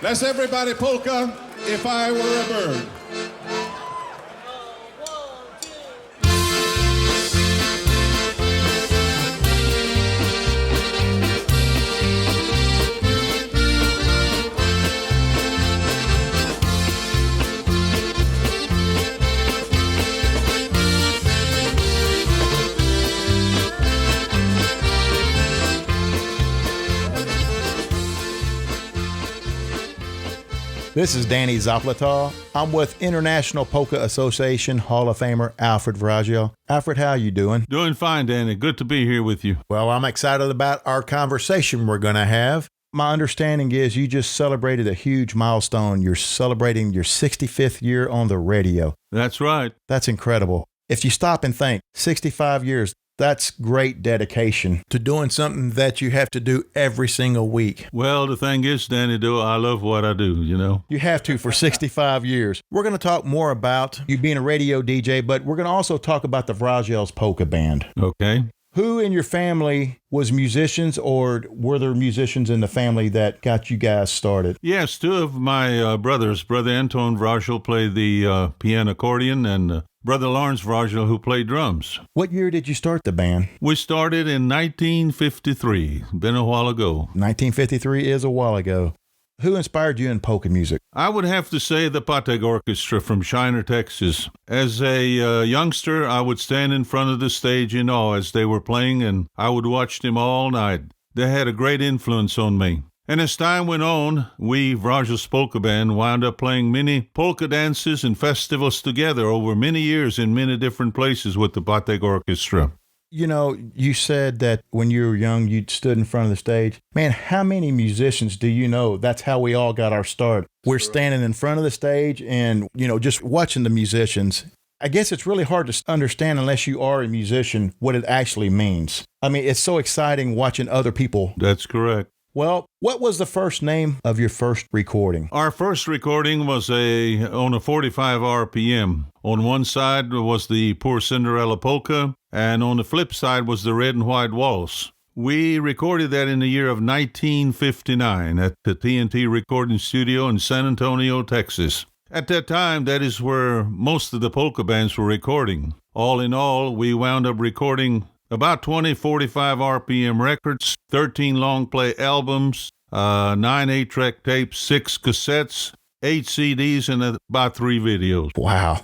Let's everybody polka, If I Were a Bird. This is Danny Zapletal. I'm with International Polka Association Hall of Famer Alfred Vrazel. Alfred, how are you doing? Doing fine, Danny. Good to be here with you. Well, I'm excited about our conversation we're going to have. My understanding is you just celebrated a huge milestone. You're celebrating your 65th year on the radio. That's right. That's incredible. If you stop and think, 65 years, that's great dedication to doing something that you have to do every single week. Well, the thing is, Danny, I love what I do, you know. You have to for 65 years. We're going to talk more about you being a radio DJ, but we're going to also talk about the Vrazel's Polka Band. Okay. Who in your family was musicians, or were there musicians in the family that got you guys started? Yes, two of my brothers, Brother Anton Vrazel played the piano accordion, and Brother Lawrence Vrazel who played drums. What year did you start the band? We started in 1953, been a while ago. 1953 is a while ago. Who inspired you in polka music? I would have to say the Patek Orchestra from Shiner, Texas. As a youngster, I would stand in front of the stage in awe as they were playing, and I would watch them all night. They had a great influence on me. And as time went on, we, Vrazel's Polka Band, wound up playing many polka dances and festivals together over many years in many different places with the Patek Orchestra. You know, you said that when you were young, you stood in front of the stage. Man, how many musicians do you know? That's how we all got our start. We're standing in front of the stage and, just watching the musicians. I guess it's really hard to understand unless you are a musician what it actually means. I mean, it's so exciting watching other people. That's correct. Well, what was the first name of your first recording? Our first recording was on a 45 RPM. On one side was the Poor Cinderella Polka, and on the flip side was the Red and White Waltz. We recorded that in the year of 1959 at the TNT Recording Studio in San Antonio, Texas. At that time, that is where most of the polka bands were recording. All in all, we wound up recording about 20 45 RPM records, 13 long-play albums, 9 8-track tapes, 6 cassettes, 8 CDs, and about 3 videos. Wow,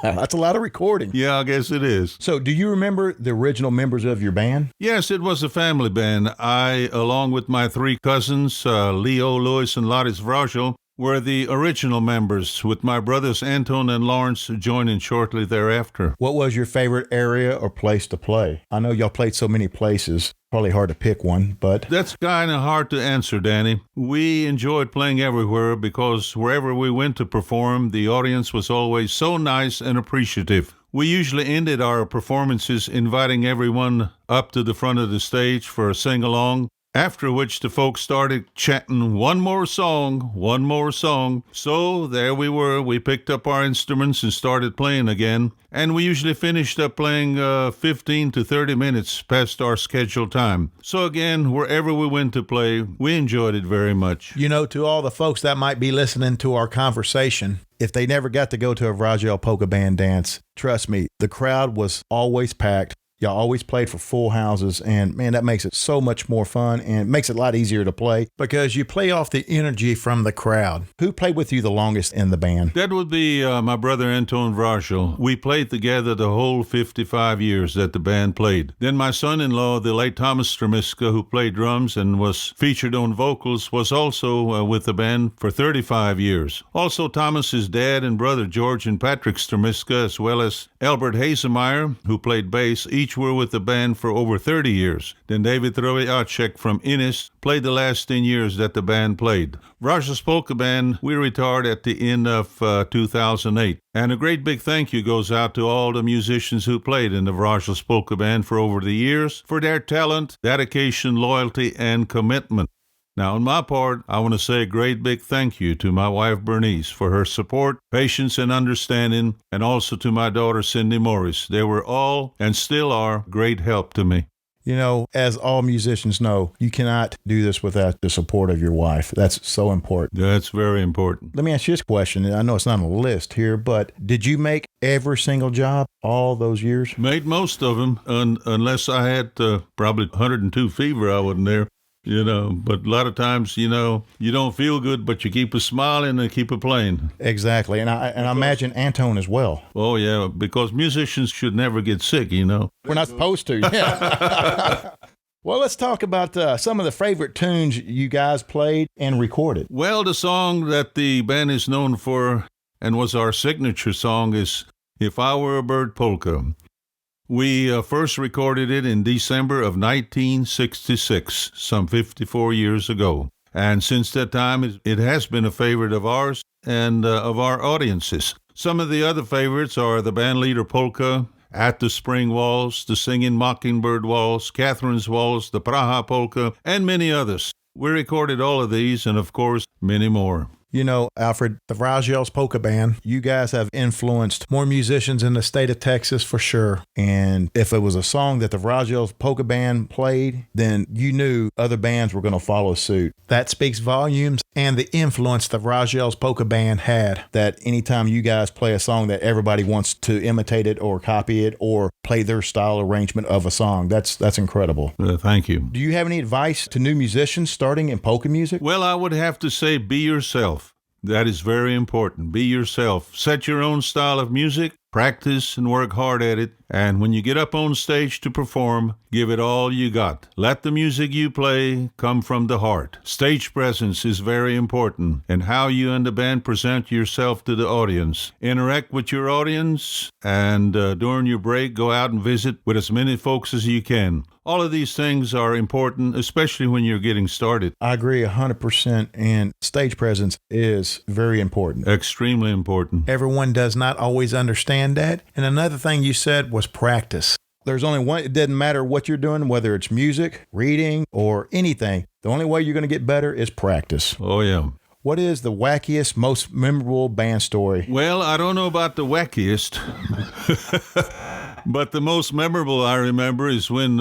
that's a lot of recording. Yeah, I guess it is. So do you remember the original members of your band? Yes, it was a family band. I, along with my 3 cousins, Leo, Louis, and Loris Vrazel, were the original members, with my brothers Anton and Lawrence joining shortly thereafter. What was your favorite area or place to play? I know y'all played so many places. Probably hard to pick one, but... That's kind of hard to answer, Danny. We enjoyed playing everywhere because wherever we went to perform, the audience was always so nice and appreciative. We usually ended our performances inviting everyone up to the front of the stage for a sing-along, after which the folks started chanting, one more song, one more song. So there we were. We picked up our instruments and started playing again. And we usually finished up playing 15 to 30 minutes past our scheduled time. So again, wherever we went to play, we enjoyed it very much. You know, to all the folks that might be listening to our conversation, if they never got to go to a Vrazel Polka Band dance, trust me, the crowd was always packed. Y'all always played for full houses, and man, that makes it so much more fun and makes it a lot easier to play because you play off the energy from the crowd. Who played with you the longest in the band? That would be my brother Anton Vrazel. We played together the whole 55 years that the band played. Then my son-in-law, the late Thomas Stremiska, who played drums and was featured on vocals, was also with the band for 35 years. Also, Thomas's dad and brother George and Patrick Stremiska, as well as Albert Hazemeyer, who played bass, each were with the band for over 30 years. Then David Rowiacek from Innis played the last 10 years that the band played. Vrazel's Polka Band, we retired at the end of 2008. And a great big thank you goes out to all the musicians who played in the Vrazel's Polka Band for over the years for their talent, dedication, loyalty, and commitment. Now, on my part, I want to say a great big thank you to my wife, Bernice, for her support, patience, and understanding, and also to my daughter, Cindy Morris. They were all, and still are, great help to me. You know, as all musicians know, you cannot do this without the support of your wife. That's so important. That's very important. Let me ask you this question. I know it's not on the list here, but did you make every single job all those years? Made most of them, unless I had probably 102 fever, I wasn't there. You know, but a lot of times, you know, you don't feel good, but you keep a smiling and keep a playing. Exactly. And I imagine Antone as well. Oh, yeah, because musicians should never get sick, you know. We're not supposed to. Yeah. Well, let's talk about some of the favorite tunes you guys played and recorded. Well, the song that the band is known for and was our signature song is If I Were a Bird Polka. We first recorded it in December of 1966, some 54 years ago. And since that time, it has been a favorite of ours and of our audiences. Some of the other favorites are the Bandleader Polka, At the Spring Waltz, the Singing Mockingbird Waltz, Catherine's Waltz, the Praha Polka, and many others. We recorded all of these and, of course, many more. You know, Alfred, the Vrazel's Polka Band, you guys have influenced more musicians in the state of Texas for sure. And if it was a song that the Vrazel's Polka Band played, then you knew other bands were going to follow suit. That speaks volumes and the influence the Vrazel's Polka Band had, that anytime you guys play a song that everybody wants to imitate it or copy it or play their style arrangement of a song, that's incredible. Thank you. Do you have any advice to new musicians starting in polka music? Well, I would have to say be yourself. That is very important. Be yourself. Set your own style of music, practice and work hard at it, and when you get up on stage to perform, give it all you got. Let the music you play come from the heart. Stage presence is very important, and how you and the band present yourself to the audience. Interact with your audience, and during your break, go out and visit with as many folks as you can. All of these things are important, especially when you're getting started. I agree 100%, and stage presence is very important. Extremely important. Everyone does not always understand that. And another thing you said was practice. There's only one, it doesn't matter what you're doing, whether it's music, reading, or anything. The only way you're going to get better is practice. Oh, yeah. What is the wackiest, most memorable band story? Well, I don't know about the wackiest, but the most memorable I remember is when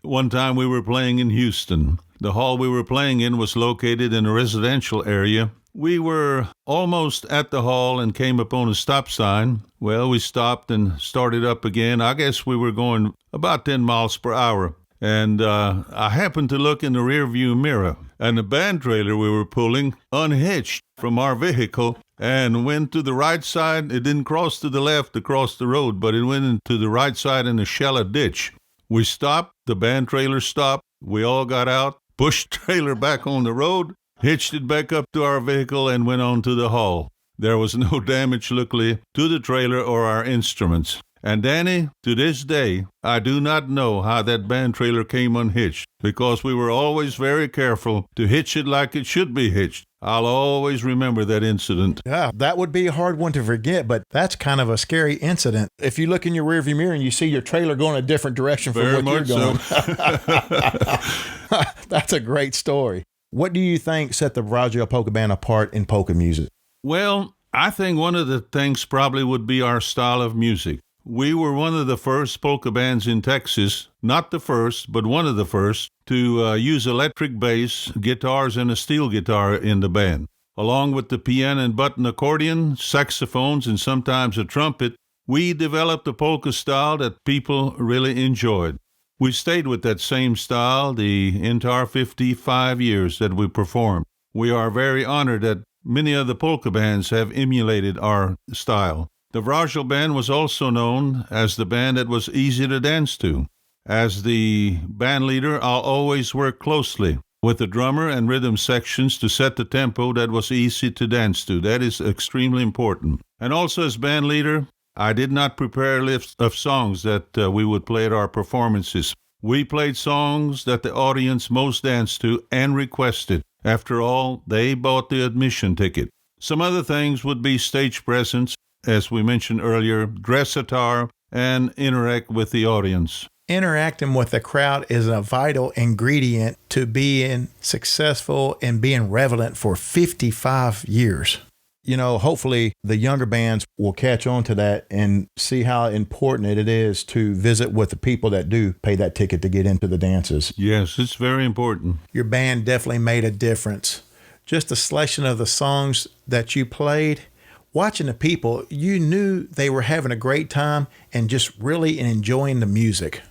one time we were playing in Houston. The hall we were playing in was located in a residential area. We were almost at the hall and came upon a stop sign. Well, we stopped and started up again. I guess we were going about 10 miles per hour. And I happened to look in the rearview mirror, and the band trailer we were pulling unhitched from our vehicle and went to the right side. It didn't cross to the left across the road, but it went into the right side in a shallow ditch. We stopped. The band trailer stopped. We all got out, pushed the trailer back on the road, hitched it back up to our vehicle, and went on to the hall. There was no damage, luckily, to the trailer or our instruments. And Danny, to this day, I do not know how that band trailer came unhitched, because we were always very careful to hitch it like it should be hitched. I'll always remember that incident. Yeah, that would be a hard one to forget, but that's kind of a scary incident. If you look in your rearview mirror and you see your trailer going a different direction from Very what you're much going. so. That's a great story. What do you think set the Vrazel Polka Band apart in polka music? Well, I think one of the things probably would be our style of music. We were one of the first polka bands in Texas, not the first, but one of the first, to use electric bass, guitars, and a steel guitar in the band. Along with the piano and button accordion, saxophones, and sometimes a trumpet, we developed a polka style that people really enjoyed. We stayed with that same style the entire 55 years that we performed. We are very honored that many other polka bands have emulated our style. The Vrazel Band was also known as the band that was easy to dance to. As the band leader, I'll always work closely with the drummer and rhythm sections to set the tempo that was easy to dance to. That is extremely important. And also as band leader, I did not prepare a list of songs that we would play at our performances. We played songs that the audience most danced to and requested. After all, they bought the admission ticket. Some other things would be stage presence, as we mentioned earlier, dress attire, and interact with the audience. Interacting with the crowd is a vital ingredient to being successful and being relevant for 55 years. hopefully the younger bands will catch on to that and see how important it is to visit with the people that do pay that ticket to get into the dances. Yes, it's very important. Your band definitely made a difference. Just the selection of the songs that you played, watching the people, you knew they were having a great time and just really enjoying the music.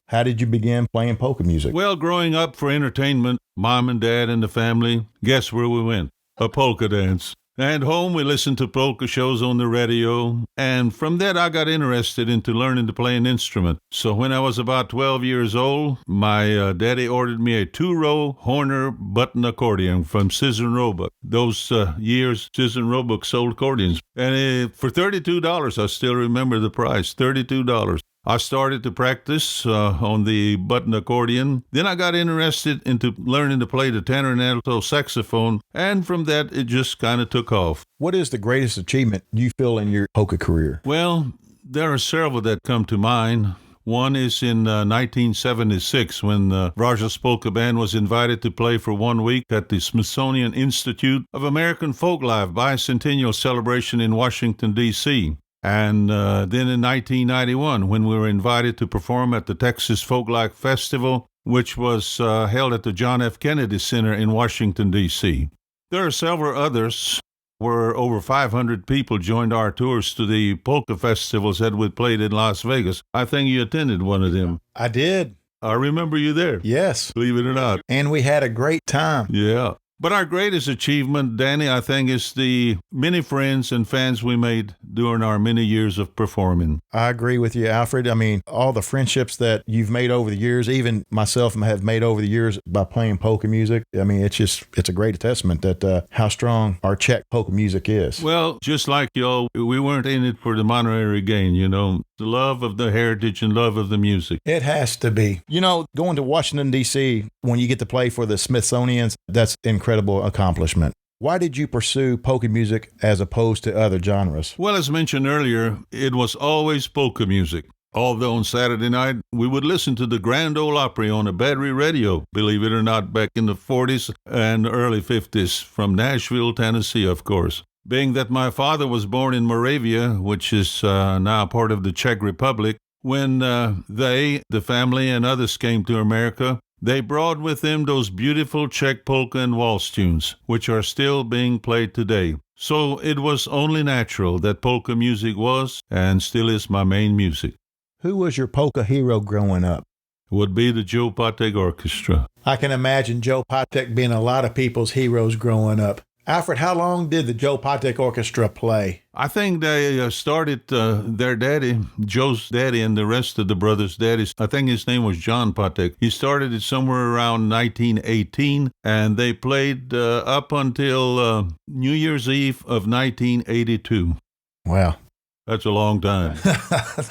How did you begin playing polka music? Well, growing up for entertainment, Mom and Dad and the family, guess where we went? A polka dance. And home, we listened to polka shows on the radio, and from that I got interested into learning to play an instrument. So when I was about 12 years old, my daddy ordered me a 2-row Horner button accordion from Scissor and Roebuck. Those years, Scissor and Roebuck sold accordions. And for $32, I still remember the price, $32. I started to practice on the button accordion. Then I got interested into learning to play the tenor and alto saxophone, and from that, it just kind of took off. What is the greatest achievement you feel in your polka career? Well, there are several that come to mind. One is in 1976 when the Vrazel's Polka Band was invited to play for 1 week at the Smithsonian Institute of American Folklife Bicentennial Celebration in Washington, D.C., and then in 1991, when we were invited to perform at the Texas Folklife Festival, which was held at the John F. Kennedy Center in Washington, D.C. There are several others where over 500 people joined our tours to the polka festivals that we played in Las Vegas. I think you attended one of them. I did. I remember you there. Yes. Believe it or not. And we had a great time. Yeah. But our greatest achievement, Danny, I think, is the many friends and fans we made during our many years of performing. I agree with you, Alfred. I mean, all the friendships that you've made over the years, even myself have made over the years by playing polka music. I mean, it's a great testament that how strong our Czech polka music is. Well, just like y'all, we weren't in it for the monetary gain, the love of the heritage and love of the music. It has to be. Going to Washington, D.C., when you get to play for the Smithsonians, that's incredible accomplishment. Why did you pursue polka music as opposed to other genres? Well, as mentioned earlier, it was always polka music. Although on Saturday night, we would listen to the Grand Ole Opry on a battery radio, believe it or not, back in the 40s and early 50s, from Nashville, Tennessee, of course. Being that my father was born in Moravia, which is now part of the Czech Republic, when the family and others came to America, they brought with them those beautiful Czech polka and waltz tunes, which are still being played today. So it was only natural that polka music was and still is my main music. Who was your polka hero growing up? It would be the Joe Patek Orchestra. I can imagine Joe Patek being a lot of people's heroes growing up. Alfred, how long did the Joe Patek Orchestra play? I think they started their daddy, Joe's daddy, and the rest of the brothers' daddies. I think his name was John Patek. He started it somewhere around 1918, and they played up until New Year's Eve of 1982. Wow. That's a long time.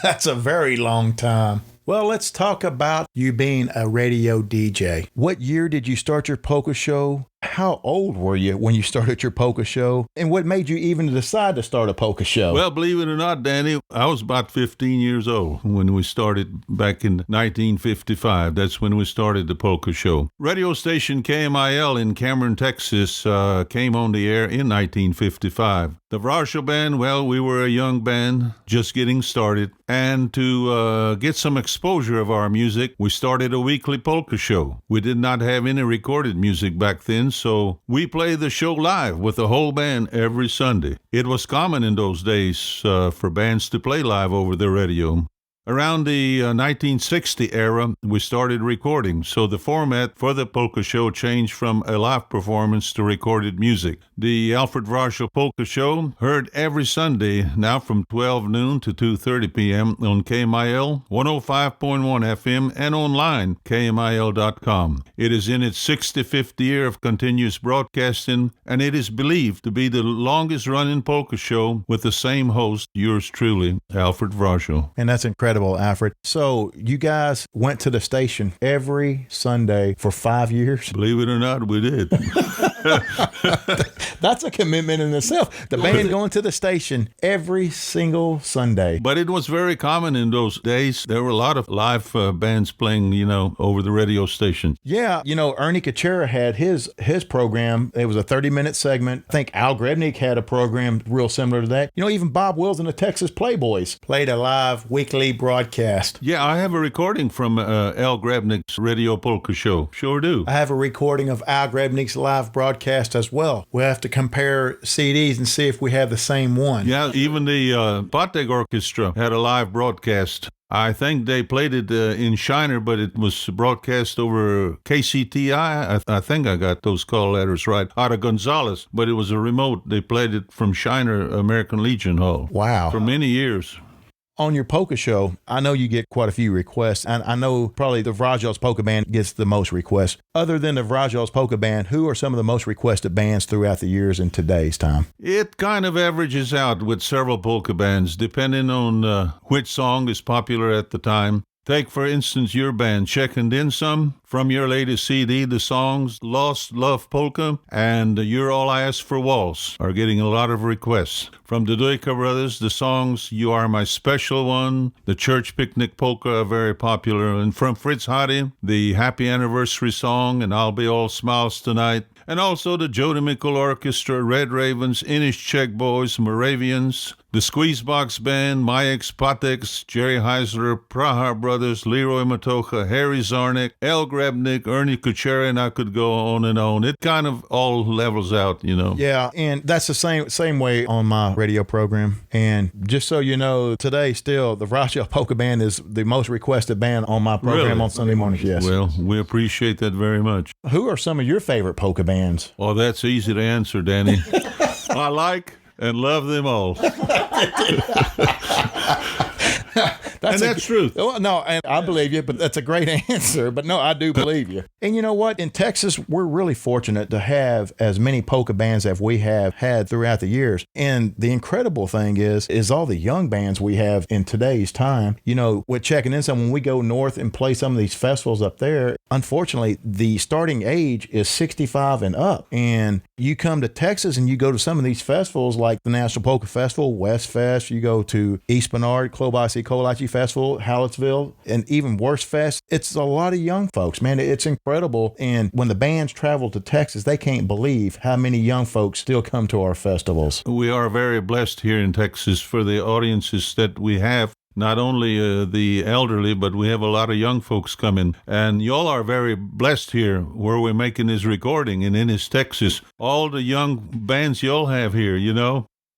That's a very long time. Well, let's talk about you being a radio DJ. What year did you start your polka show? How old were you when you started your polka show? And what made you even decide to start a polka show? Well, believe it or not, Danny, I was about 15 years old when we started back in 1955. That's when we started the polka show. Radio station KMIL in Cameron, Texas came on the air in 1955. The Vrazel Band, well, we were a young band just getting started. And to get some exposure of our music, we started a weekly polka show. We did not have any recorded music back then, so we played the show live with the whole band every Sunday. It was common in those days for bands to play live over the radio. Around the 1960 era, we started recording, so the format for the polka show changed from a live performance to recorded music. The Alfred Vrazel Polka Show, heard every Sunday, now from 12 noon to 2:30 p.m. on KMIL, 105.1 FM, and online, KMIL.com. It is in its 65th year of continuous broadcasting, and it is believed to be the longest-running polka show with the same host, yours truly, Alfred Vrazel. And that's incredible, Alfred. So you guys went to the station every Sunday for 5 years? Believe it or not, we did. That's a commitment in itself. The band going to the station every single Sunday. But it was very common in those days. There were a lot of live bands playing, over the radio station. Yeah, Ernie Kuchera had his program. It was a 30-minute segment. I think Al Grebnick had a program real similar to that. Even Bob Wills and the Texas Playboys played a live weekly broadcast. Yeah, I have a recording from Al Grebnick's Radio Polka show. Sure do. I have a recording of Al Grebnick's live broadcast as well. We'll have to compare CDs and see if we have the same one. Yeah, even the Patek Orchestra had a live broadcast. I think they played it in Shiner, but it was broadcast over KCTI. I think I got those call letters right, out of Gonzales, but it was a remote. They played it from Shiner American Legion Hall. Wow. For many years. On your polka show, I know you get quite a few requests, and I know probably the Vrazel's Polka Band gets the most requests. Other than the Vrazel's Polka Band, who are some of the most requested bands throughout the years in today's time? It kind of averages out with several polka bands, depending on which song is popular at the time. Take, for instance, your band, Checking In Some. From your latest CD, the songs Lost Love Polka and You're All I Ask for Waltz are getting a lot of requests. From the Dojka Brothers, the songs You Are My Special One, the Church Picnic Polka are very popular. And from Fritz Hardy, the Happy Anniversary song and I'll Be All Smiles Tonight. And also the Jody Mikkel Orchestra, Red Ravens, Inish Czech Boys, Moravians, the Squeezebox Band, My Ex-Pateks, Jerry Heisler, Prahar Brothers, Leroy Matocha, Harry Zarnik, El Grebnick, Ernie Kuchera, and I could go on and on. It kind of all levels out, Yeah, and that's the same way on my radio program. And just so you know, today still, the Vrazel Polka Band is the most requested band on my program Really? on Sunday mornings, yes. Well, we appreciate that very much. Who are some of your favorite polka bands? Oh, that's easy to answer, Danny. I like and love them all. That's true. Well, no, and I believe you, but that's a great answer. But no, I do believe you. And you know what? In Texas, we're really fortunate to have as many polka bands as we have had throughout the years. And the incredible thing is all the young bands we have in today's time. With Checking In Some, when we go north and play some of these festivals up there, unfortunately, the starting age is 65 and up. And you come to Texas and you go to some of these festivals like the National Polka Festival, West Fest, you go to East Bernard, Klobasi Kolachi Festival, Hallettsville, and even Worst Fest. It's a lot of young folks, man. It's incredible. And when the bands travel to Texas, they can't believe how many young folks still come to our festivals. We are very blessed here in Texas for the audiences that we have. Not only the elderly, but we have a lot of young folks coming. And y'all are very blessed here where we're making this recording in Ennis, Texas. All the young bands y'all have here,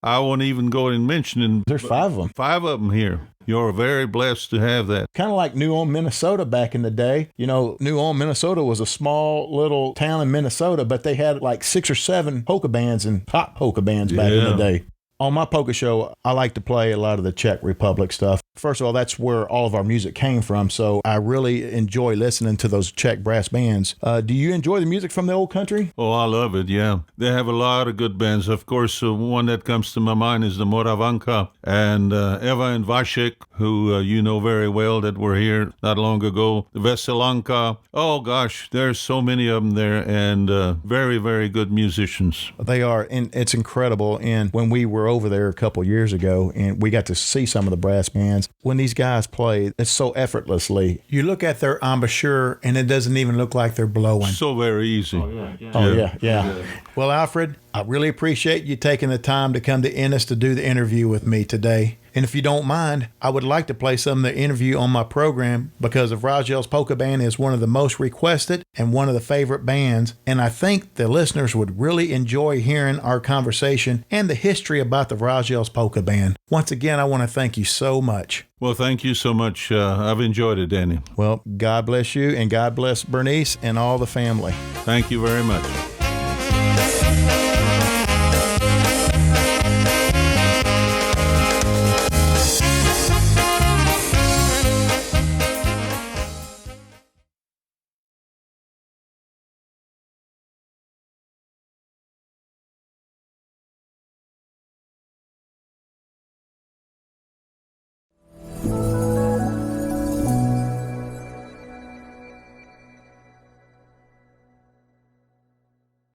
I won't even go and mention. There's 5 of them. 5 of them here. You're very blessed to have that. Kind of like New Ulm, Minnesota back in the day. New Ulm, Minnesota was a small little town in Minnesota, but they had like 6 or 7 polka bands and pop polka bands back in the day. On my polka show, I like to play a lot of the Czech Republic stuff. First of all, that's where all of our music came from, so I really enjoy listening to those Czech brass bands. Do you enjoy the music from the old country? Oh, I love it, yeah. They have a lot of good bands. Of course, one that comes to my mind is the Moravanka and Eva and Vasek, who you know very well that were here not long ago. The Veselanka. Oh, gosh, there's so many of them there, and very, very good musicians. They are, and it's incredible. And when we were over there a couple years ago, and we got to see some of the brass bands, when these guys play, it's so effortlessly. You look at their embouchure, and it doesn't even look like they're blowing. So very easy. Yeah. Well, Alfred, I really appreciate you taking the time to come to Ennis to do the interview with me today. And if you don't mind, I would like to play some of the interview on my program because the Vrazel's Polka Band is one of the most requested and one of the favorite bands. And I think the listeners would really enjoy hearing our conversation and the history about the Vrazel's Polka Band. Once again, I want to thank you so much. Well, thank you so much. I've enjoyed it, Danny. Well, God bless you, and God bless Bernice and all the family. Thank you very much.